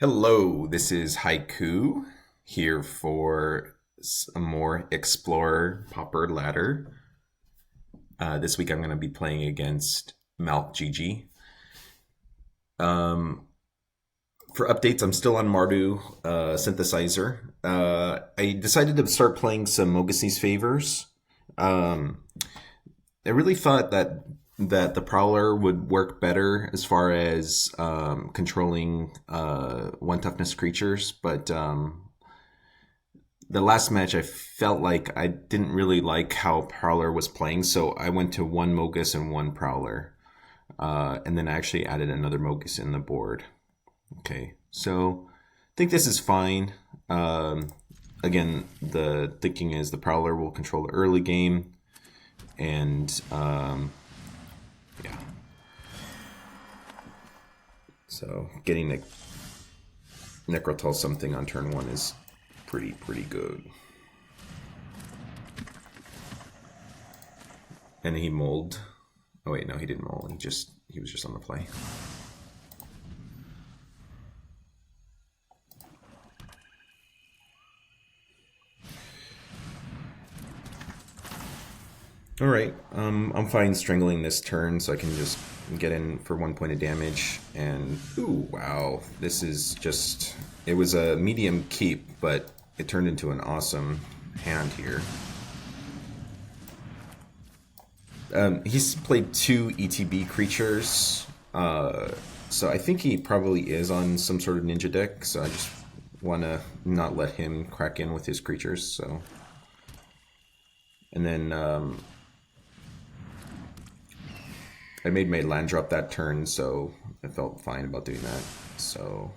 Hello, this is Haiku here for some more Explorer Pauper ladder. This week I'm going to be playing against Malk GG. For updates, I'm still on Mardu Synthesizer. I decided to start playing some Mogis' favors. Um, I really thought that the Prowler would work better as far as controlling one toughness creatures, but the last match I felt like I didn't really like how Prowler was playing, so I went to one Mogis and one Prowler, and then I actually added another Mogis in the board. Okay, so I think this is fine. Again, the thinking is the Prowler will control the early game, and yeah. So getting the Necrotal something on turn one is pretty good. And he mold. Oh wait, no, he didn't mold. He was just on the play. All right, I'm fine strangling this turn, so I can just get in for 1 point of damage. And ooh, wow, this is just. It was a medium keep, but it turned into an awesome hand here. He's played two ETB creatures, so I think he probably is on some sort of ninja deck. So I just want to not let him crack in with his creatures. So, and then I made my land drop that turn, so I felt fine about doing that. So,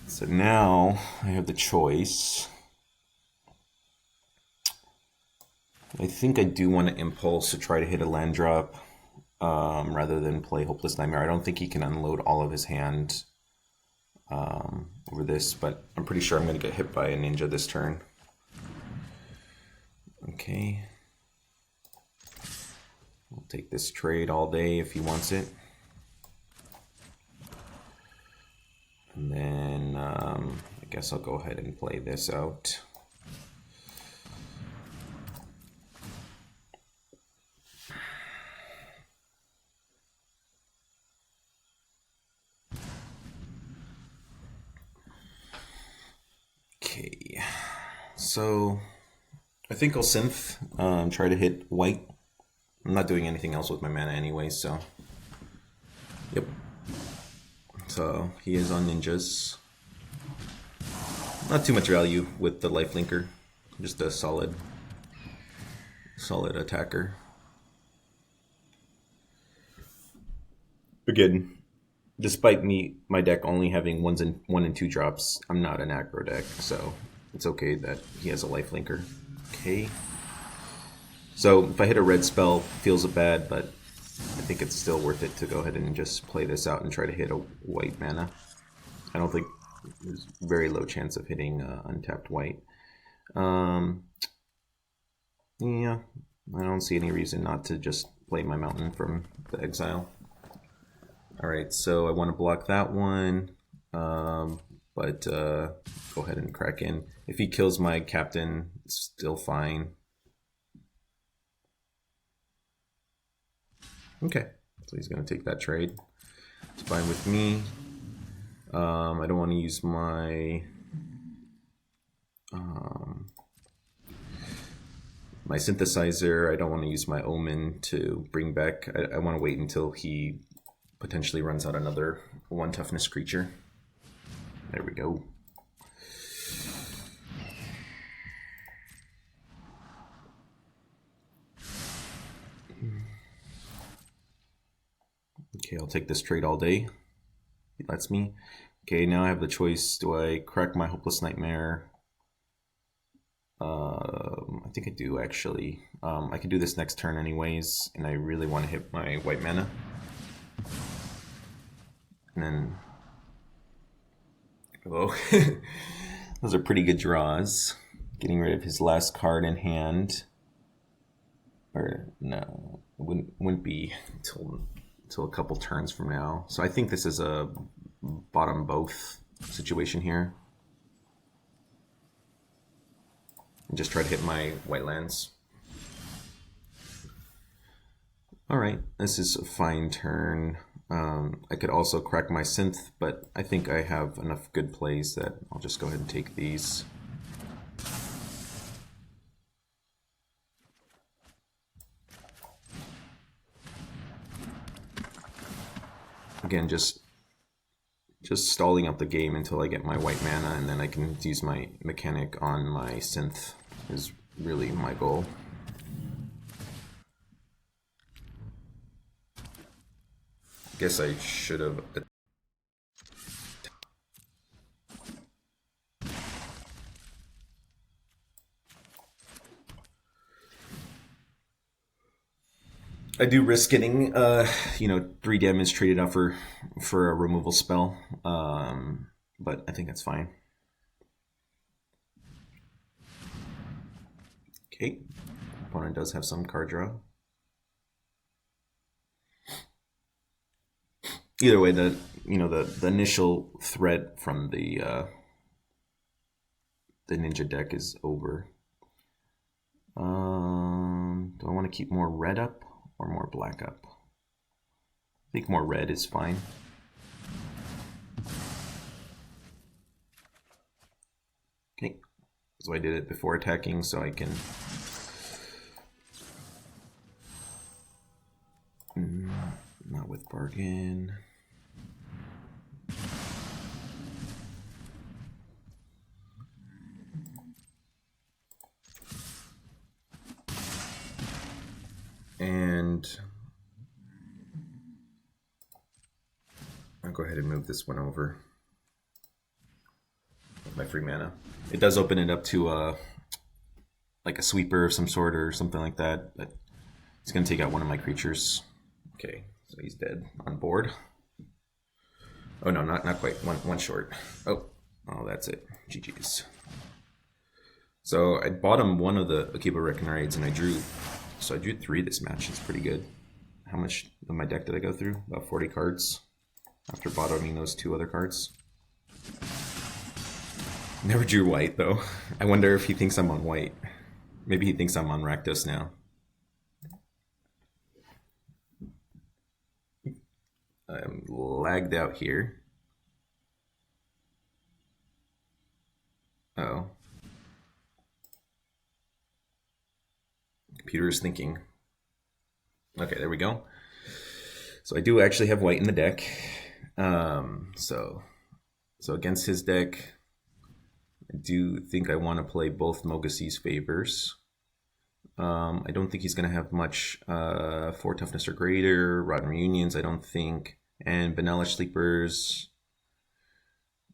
so now I have the choice. I think I do want to impulse to try to hit a land drop rather than play Hopeless Nightmare. I don't think he can unload all of his hand over this, but I'm pretty sure I'm going to get hit by a ninja this turn. Okay. We'll take this trade all day if he wants it. And then I guess I'll go ahead and play this out. Okay, so I think I'll synth, try to hit white. I'm not doing anything else with my mana anyway, so yep. So he is on ninjas. Not too much value with the lifelinker, just a solid attacker. Again, despite my deck only having one and two drops, I'm not an aggro deck, so it's okay that he has a lifelinker. Okay. So if I hit a red spell, feels bad, but I think it's still worth it to go ahead and just play this out and try to hit a white mana. I don't think there's very low chance of hitting untapped white. Yeah, I don't see any reason not to just play my mountain from the exile. Alright, so I want to block that one, but go ahead and crack in. If he kills my captain, it's still fine. Okay, so he's going to take that trade. It's fine with me. I don't want to use my my synthesizer. I don't want to use my Omen to bring back. I want to wait until he potentially runs out another one toughness creature. There we go. Okay, I'll take this trade all day. He lets me. Okay, now I have the choice. Do I crack my Hopeless Nightmare? I think I do, actually. I can do this next turn anyways, and I really want to hit my white mana. And then... oh, those are pretty good draws. Getting rid of his last card in hand. Or, no, it wouldn't be until till a couple turns from now. So I think this is a bottom both situation here. And just try to hit my white lands. Alright, this is a fine turn. I could also crack my synth, but I think I have enough good plays that I'll just go ahead and take these. Again, just stalling out the game until I get my white mana, and then I can use my mechanic on my synth is really my goal. I guess I should have... I do risk getting, 3 damage traded out for a removal spell, but I think that's fine. Okay, opponent does have some card draw. Either way, the initial threat from the ninja deck is over. Do I want to keep more red up or more black up? I think more red is fine. Okay, so I did it before attacking, so I can not with bargain. And I'll go ahead and move this one over with my free mana. It does open it up to like a sweeper of some sort or something like that, but it's going to take out one of my creatures. Okay, so he's dead on board. Oh no, not quite. One short. Oh, that's it. GG's. So I bottomed one of the Okiba Reckonarids and I drew 3 this match. It's pretty good. How much of my deck did I go through? About 40 cards after bottoming those 2 other cards. Never drew white though. I wonder if he thinks I'm on white. Maybe he thinks I'm on Rakdos now. I'm lagged out here. Oh. Computer is thinking. Okay, there we go. So I do actually have white in the deck. So against his deck, I do think I want to play both Mogis' favors. I don't think he's going to have much 4 toughness or greater. Rotten Reunions, I don't think. And Benalish Sleepers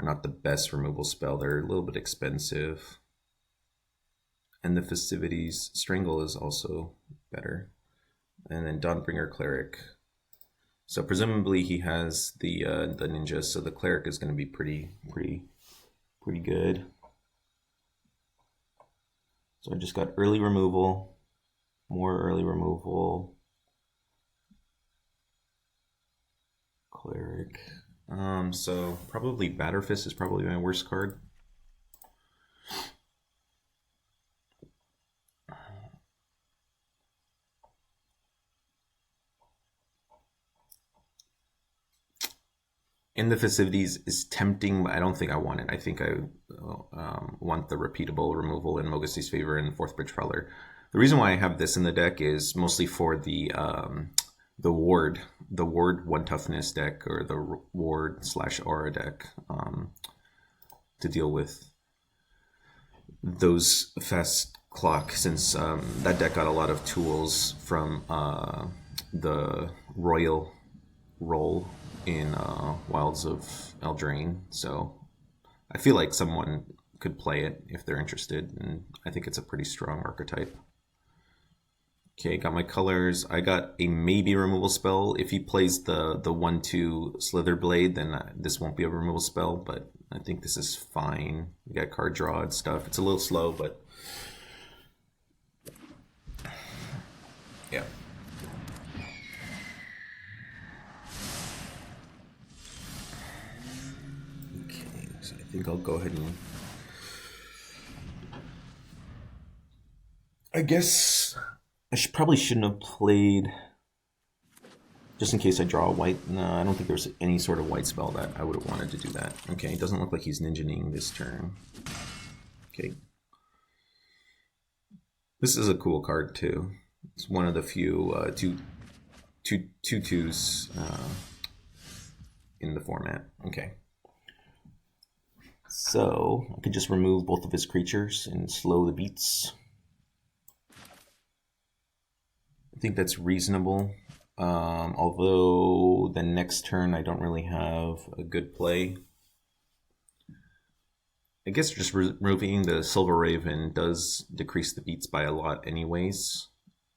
are not the best removal spell. They're a little bit expensive. End the Festivities. Strangle is also better. And then Dawnbringer Cleric. So presumably he has the ninja, so the Cleric is going to be pretty good. So I just got early removal, more early removal, Cleric. So probably Batterfist is probably my worst card. End the Festivities is tempting, but I don't think I want it. I think I want the repeatable removal in Mogis' favor and 4th Bridge Prowler. The reason why I have this in the deck is mostly for the ward 1 toughness deck, or the ward/aura deck, to deal with those fast clock, since that deck got a lot of tools from the royal role in Wilds of Eldraine, so I feel like someone could play it if they're interested, and I think it's a pretty strong archetype. Okay, got my colors. I got a maybe removal spell. If he plays the 1/2 Slither Blade, then this won't be a removal spell, but I think this is fine. We got card draw and stuff. It's a little slow, but yeah. think I'll go ahead and... I guess I probably shouldn't have played... Just in case I draw a white... No, I don't think there's any sort of white spell that I would have wanted to do that. Okay, it doesn't look like he's ninjaing this turn. Okay. This is a cool card too. It's one of the few two-twos in the format. Okay. So I could just remove both of his creatures and slow the beats. I think that's reasonable. Although the next turn I don't really have a good play. I guess just removing the Silver Raven does decrease the beats by a lot anyways.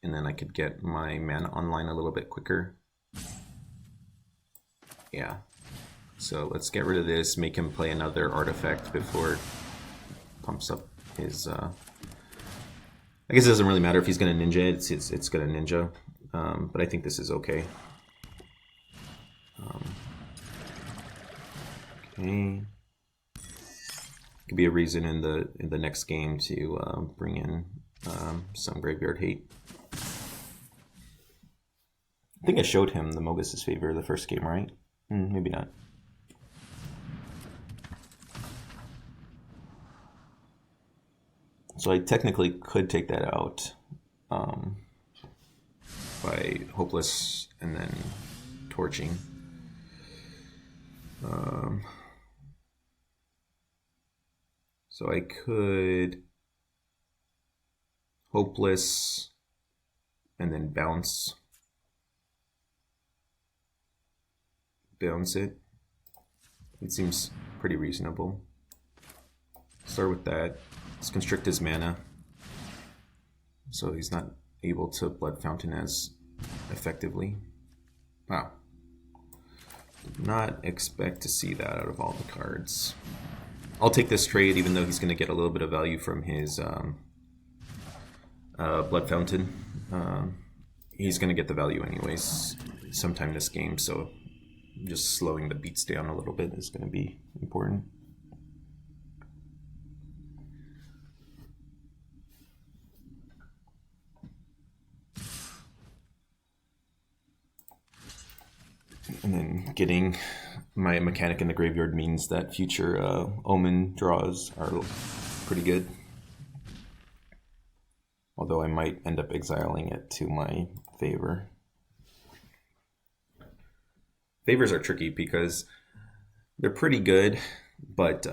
And then I could get my mana online a little bit quicker. Yeah. So let's get rid of this, make him play another artifact before it pumps up his... I guess it doesn't really matter if he's going to ninja, it's going to ninja. But I think this is okay. Okay. Could be a reason in the next game to bring in some graveyard hate. I think I showed him the Mogis' favor the first game, right? Maybe not. So I technically could take that out by Hopeless and then torching. So I could Hopeless and then bounce it. It seems pretty reasonable. Start with that. Let's constrict his mana so he's not able to Blood Fountain as effectively. Wow. Did not expect to see that out of all the cards. I'll take this trade even though he's going to get a little bit of value from his Blood Fountain. He's going to get the value anyways sometime this game, so just slowing the beats down a little bit is going to be important. And then getting my mechanic in the graveyard means that future Omen draws are pretty good. Although I might end up exiling it to my favor. Favors are tricky because they're pretty good, but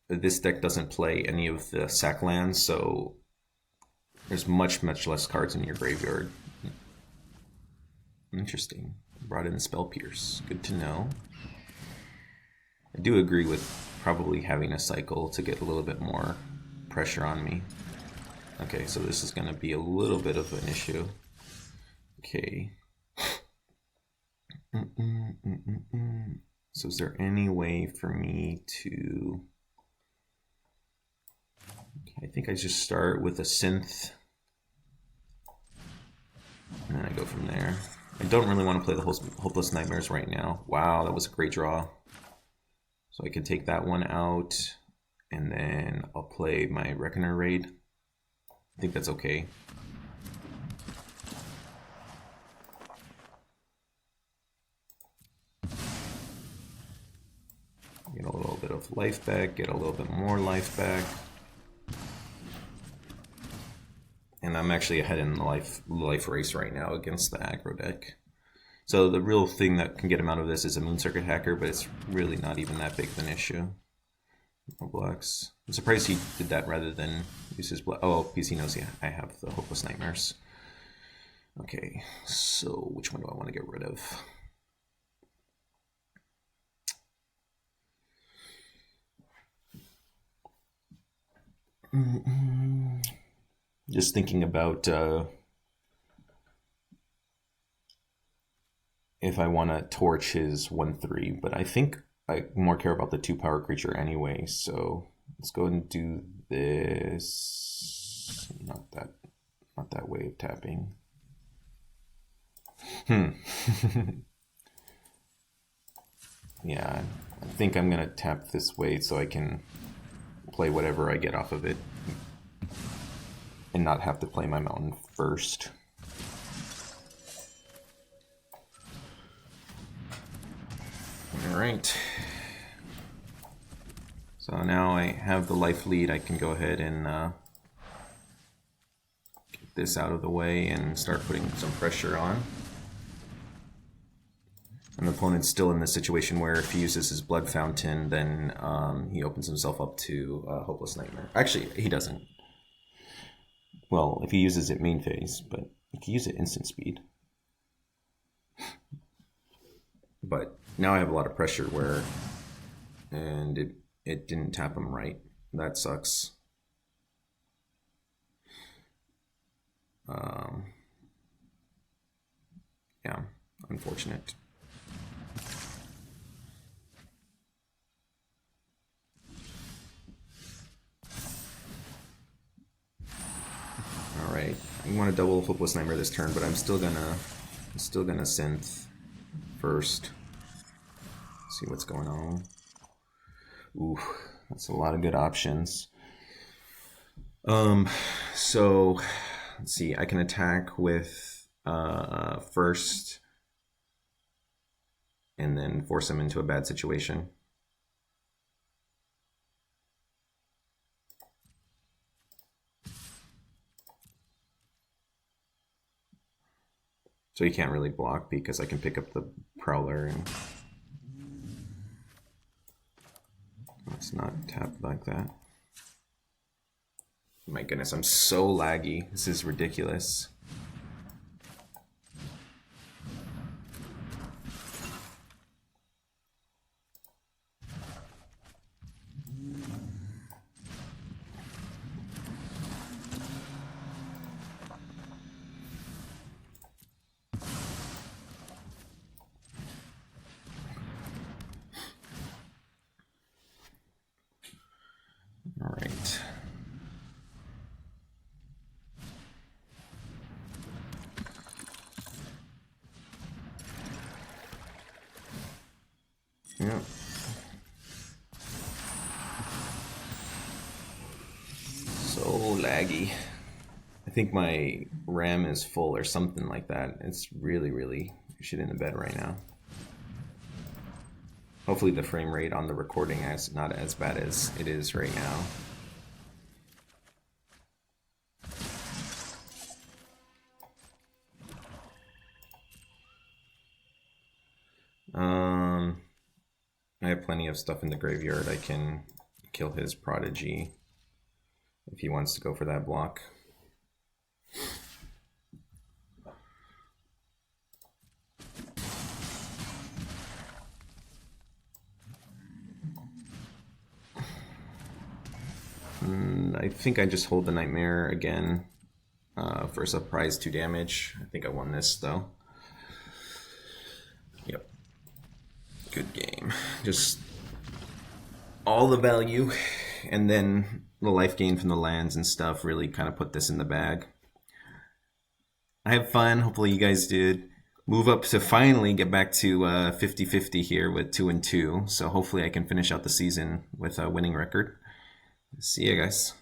this deck doesn't play any of the sack lands, so there's much less cards in your graveyard. Interesting. Brought in the Spell Pierce. Good to know. I do agree with probably having a cycle to get a little bit more pressure on me. Okay, so this is going to be a little bit of an issue. Okay. So is there any way for me to... Okay, I think I just start with a Synth. And then I go from there. I don't really want to play the Hopeless Nightmares right now. Wow, that was a great draw. So I can take that one out, and then I'll play my Reckoner Raid. I think that's okay. Get a little bit of life back, get a little bit more life back. And I'm actually ahead in the life race right now against the aggro deck. So the real thing that can get him out of this is a Moon Circuit Hacker, but it's really not even that big of an issue. No blocks. I'm surprised he did that rather than use his block. Oh, because he knows I have the Hopeless Nightmares. Okay, so which one do I want to get rid of? Just thinking about if I want to torch his 1/3, but I think I more care about the 2-power creature anyway, so let's go and do this. Not that way of tapping. Yeah, I think I'm going to tap this way so I can play whatever I get off of it and not have to play my mountain first. Alright. So now I have the life lead, I can go ahead and get this out of the way and start putting some pressure on. And the opponent's still in this situation where if he uses his Blood Fountain, then he opens himself up to Hopeless Nightmare. Actually, he doesn't. Well, if he uses it main phase, but he can use it instant speed. But now I have a lot of pressure where, and it didn't tap him right. That sucks. Yeah, unfortunate. Alright, I want to double Hopeless Nightmare this turn, but I'm still gonna synth first. See what's going on. Ooh, that's a lot of good options. So let's see, I can attack with first and then force him into a bad situation. So he can't really block because I can pick up the Prowler and it's not tapped like that. My goodness, I'm so laggy. This is ridiculous. All right. Yeah. So laggy. I think my RAM is full or something like that. It's really shit in the bed right now. Hopefully the frame rate on the recording is not as bad as it is right now. I have plenty of stuff in the graveyard. I can kill his Prodigy if he wants to go for that block. I think I just hold the Nightmare again for a surprise 2 damage. I think I won this though. Yep. Good game. Just all the value and then the life gain from the lands and stuff really kind of put this in the bag. I had fun. Hopefully you guys did. Move up to finally get back to 50-50 here with 2-2. So hopefully I can finish out the season with a winning record. See ya, guys.